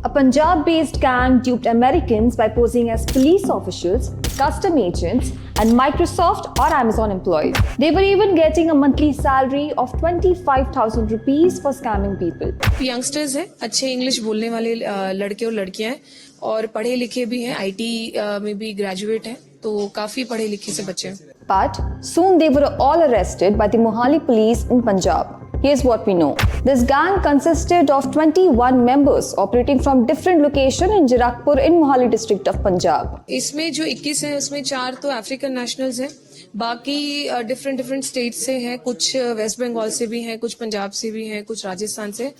A Punjab-based gang duped Americans by posing as police officials, custom agents, and Microsoft or Amazon employees. They were even getting a monthly salary of 25,000 rupees for scamming people. Youngsters हैं, अच्छे English बोलने वाले लड़के और लड़कियां हैं और पढ़े लिखे भी हैं, आईटी में भी ग्रेजुएट हैं, तो काफी पढ़े लिखे से बच्चे हैं. But soon they were all arrested by the Mohali police in Punjab. Here's what we know. This gang consisted of 21 members operating from different locations in Jirakpur in Mohali district of Punjab. इसमें जो 21 हैं उसमें 4 तो African nationals हैं, बाकी different state से हैं, कुछ वेस्ट बंगाल से भी हैं, कुछ पंजाब से भी हैं, कुछ राजस्थान से,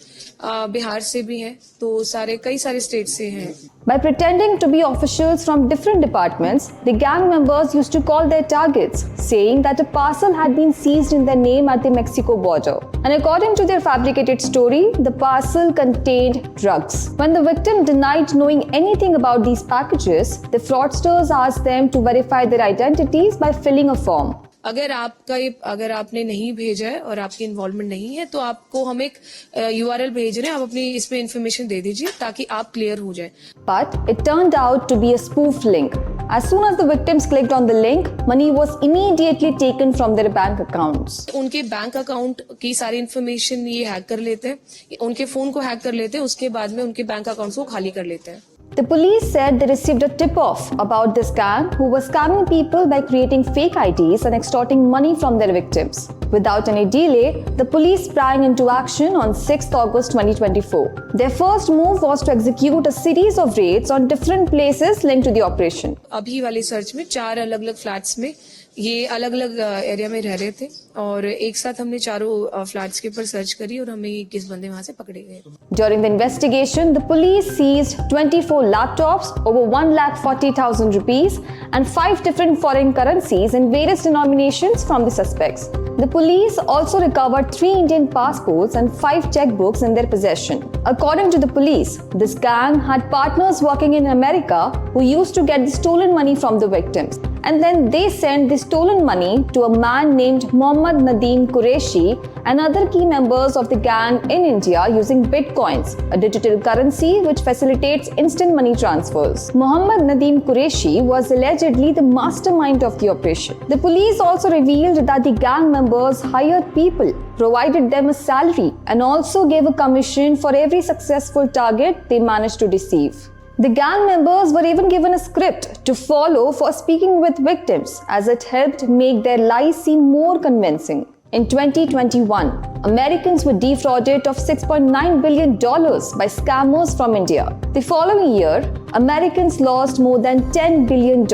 बिहार से भी हैं, तो कई सारे स्टेट से हैं. By pretending to be officials from different departments, the gang members used to call their targets, saying that a parcel had been seized in their name at the Mexico border. And according to their fabricated story, the parcel contained drugs. When the victim denied knowing anything about these packages, the fraudsters asked them to verify their identities by filling a form. अगर आपने नहीं भेजा है और आपकी involvement नहीं है तो आपको हम एक URL भेज रहे हैं, आप अपनी इसमें इन्फॉर्मेशन दे दीजिए ताकि आप क्लियर हो जाए. But it turned out to be a spoof link. As soon as the victims clicked on the link, money was immediately taken from their bank accounts. उनके बैंक अकाउंट की सारी इन्फॉर्मेशन ये hack कर लेते हैं, उनके फोन को hack कर लेते हैं, उसके बाद में उनके बैंक अकाउंट्स को खाली कर लेते हैं. The police said they received a tip-off about this gang who was scamming people by creating fake IDs and extorting money from their victims. Without any delay, the police sprang into action on 6th August 2024. Their first move was to execute a series of raids on different places linked to the operation. अभी वाले search में 4 अलग-अलग flats में ये अलग-अलग area में रह रहे थे और एक साथ हमने चारों फ्लैट्स के ऊपर सर्च करी और हमें 21 बंदे वहां से पकड़े गए. During the investigation, the police seized 24 laptops, over 1,40,000 rupees, and 5 different foreign currencies in various denominations from the suspects. The police also recovered 3 Indian passports and 5 checkbooks in their possession. According to the police, this gang had partners working in America who used to get the stolen money from the victims. And then they sent the stolen money to a man named Mohammad Nadeem Qureshi and other key members of the gang in India using bitcoins, a digital currency which facilitates instant money transfers. Mohammad Nadeem Qureshi was allegedly the mastermind of the operation. The police also revealed that the gang members hired people, provided them a salary, and also gave a commission for every successful target they managed to deceive. The gang members were even given a script to follow for speaking with victims, as it helped make their lies seem more convincing. In 2021, Americans were defrauded of $6.9 billion by scammers from India. The following year, Americans lost more than $10 billion.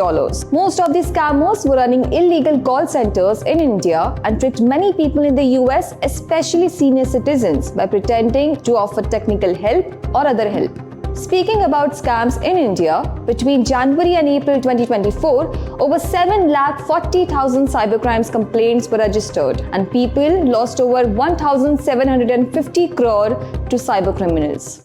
Most of these scammers were running illegal call centers in India and tricked many people in the US, especially senior citizens, by pretending to offer technical help or other help. Speaking about scams in India, between January and April 2024, over 7,40,000 cybercrimes complaints were registered and people lost over 1,750 crore to cybercriminals.